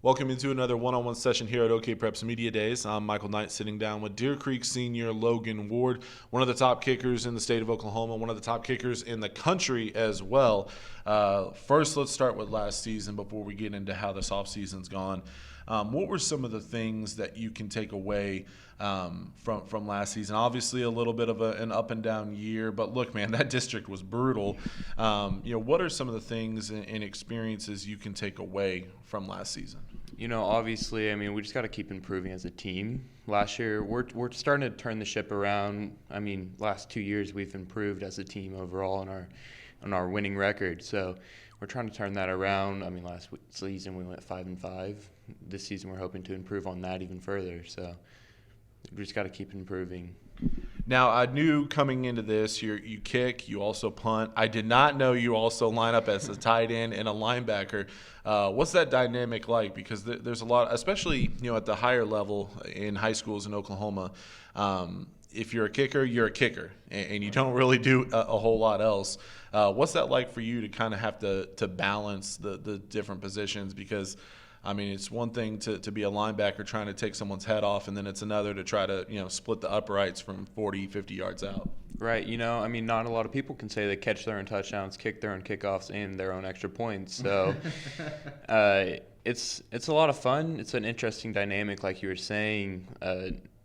Welcome into another one-on-one session here at OKPreps Media Days. I'm Michael Knight, sitting down with Deer Creek senior Logan Ward, one of the top kickers in the state of Oklahoma, one of the top kickers in the country as well. First, let's start with last season before we get into how this offseason's gone. What were some of the things that you can take away from last season? Obviously, a little bit of an up and down year, but look, man, that district was brutal. What are some of the things and experiences you can take away from last season? Obviously, we just got to keep improving as a team. Last year, we're starting to turn the ship around. Last 2 years we've improved as a team overall on our winning record. So we're trying to turn that around. Last season we went 5-5. This season we're hoping to improve on that even further. So we just got to keep improving. Now, I knew coming into this, you kick, you also punt. I did not know you also line up as a tight end and a linebacker. What's that dynamic like? Because there's a lot, especially at the higher level in high schools in Oklahoma. If you're a kicker, you're a kicker, and you don't really do a whole lot else. What's that like for you to kind of have to balance the different positions? Because it's one thing to be a linebacker trying to take someone's head off, and then it's another to try to, split the uprights from 40, 50 yards out. Right. Not a lot of people can say they catch their own touchdowns, kick their own kickoffs, and their own extra points. So it's a lot of fun. It's an interesting dynamic, like you were saying.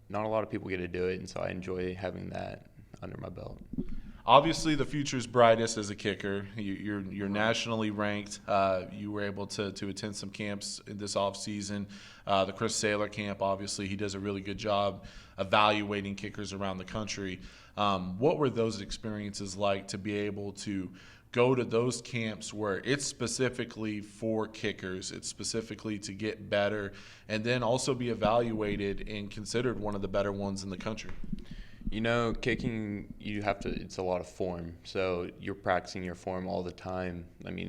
Not a lot of people get to do it, and so I enjoy having that under my belt. Obviously, the future's brightest as a kicker. You're nationally ranked. You were able to attend some camps in this offseason. The Chris Saylor camp, obviously, he does a really good job evaluating kickers around the country. What were those experiences like to be able to go to those camps where it's specifically for kickers, it's specifically to get better, and then also be evaluated and considered one of the better ones in the country? Kicking, it's a lot of form. So you're practicing your form all the time.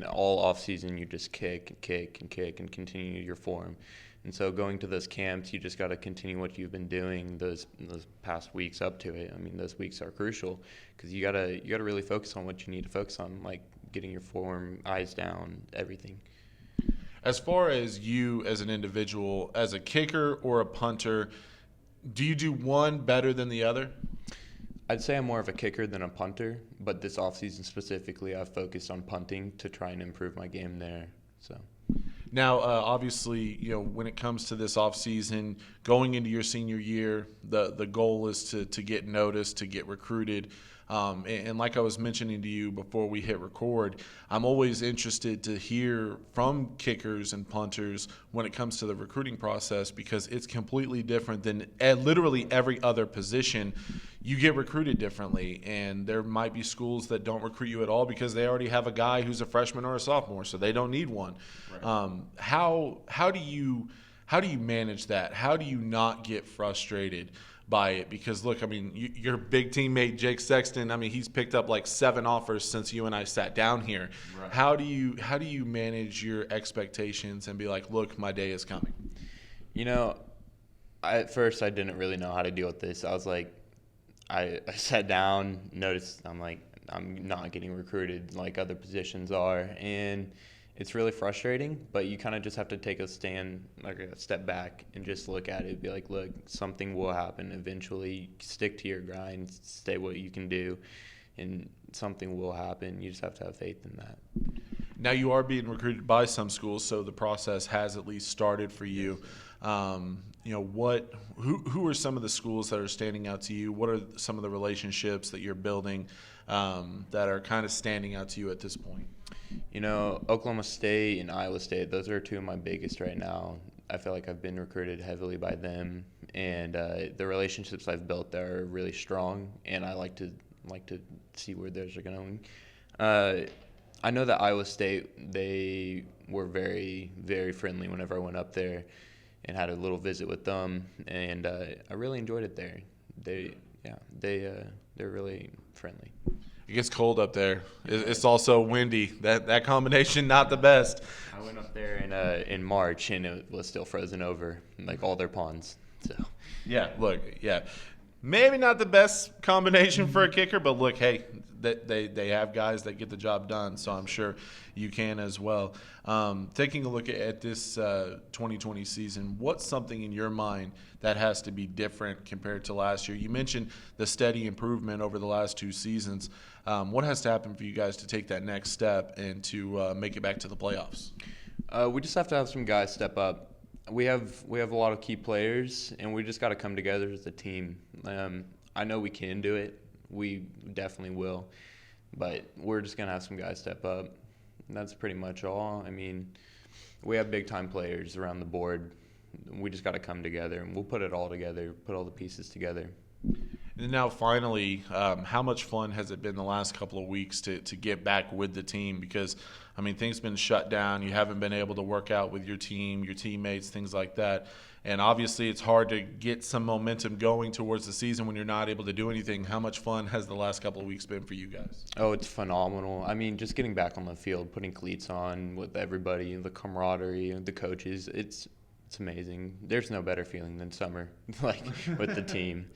All off season you just kick and continue your form. And so going to those camps, you just got to continue what you've been doing those past weeks up to it. Those weeks are crucial because you gotta really focus on what you need to focus on, like getting your form, eyes down, everything. As far as you as an individual, as a kicker or a punter, do you do one better than the other? I'd say I'm more of a kicker than a punter, but this offseason specifically, I've focused on punting to try and improve my game there. So. Now, obviously, when it comes to this offseason, going into your senior year, the goal is to get noticed, to get recruited. And like I was mentioning to you before we hit record, I'm always interested to hear from kickers and punters when it comes to the recruiting process, because it's completely different than literally every other position. You get recruited differently, and there might be schools that don't recruit you at all because they already have a guy who's a freshman or a sophomore, so they don't need one. Right. How do you manage that? How do you not get frustrated by it? Because look, your big teammate Jake Sexton, he's picked up like 7 offers since you and I sat down here. Right. How do you manage your expectations and be like, look, my day is coming? At first I didn't really know how to deal with this. I was like, I sat down, noticed I'm not getting recruited like other positions are, and it's really frustrating, but you kind of just have to take a step back and just look at it, be like, look, something will happen eventually. Stick to your grind, stay what you can do, and something will happen. You just have to have faith in that. Now, you are being recruited by some schools, so the process has at least started for you. Who are some of the schools that are standing out to you? What are some of the relationships that you're building that are kind of standing out to you at this point? Oklahoma State and Iowa State, those are 2 of my biggest right now. I feel like I've been recruited heavily by them, and the relationships I've built there are really strong, and I like to see where theirs are going. I know that Iowa State, they were very, very friendly whenever I went up there and had a little visit with them, and I really enjoyed it there. They're really friendly. It gets cold up there. It's also windy. That combination, not the best. I went up there in March, and it was still frozen over, like all their ponds. So. Yeah, look, yeah. maybe not the best combination for a kicker, but look, hey, they have guys that get the job done, so I'm sure you can as well. Taking a look at this 2020 season, what's something in your mind that has to be different compared to last year? You mentioned the steady improvement over the last 2 seasons. What has to happen for you guys to take that next step and to make it back to the playoffs? We just have to have some guys step up. We have a lot of key players, and we just got to come together as a team. I know we can do it. We definitely will. But we're just going to have some guys step up. And that's pretty much all. I mean, we have big-time players around the board. We just got to come together, and we'll put it all together, put all the pieces together. And now finally, how much fun has it been the last couple of weeks to get back with the team? Because, I mean, things have been shut down. You haven't been able to work out with your team, your teammates, things like that. And obviously it's hard to get some momentum going towards the season when you're not able to do anything. How much fun has the last couple of weeks been for you guys? Oh, it's phenomenal. I mean, just getting back on the field, putting cleats on with everybody, the camaraderie, the coaches, it's amazing. There's no better feeling than summer, like with the team.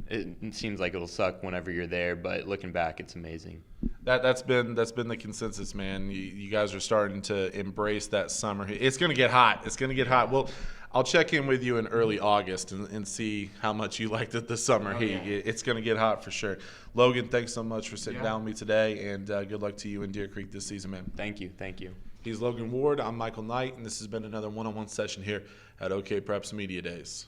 It seems like it'll suck whenever you're there, but looking back, it's amazing. That's been the consensus, man. You guys are starting to embrace that summer. It's going to get hot. It's going to get hot. Well, I'll check in with you in early August and see how much you liked the summer heat. Yeah. It's going to get hot for sure. Logan, thanks so much for sitting down with me today, and good luck to you in Deer Creek this season, man. Thank you. He's Logan Ward. I'm Michael Knight, and this has been another one-on-one session here at OKPreps Media Days.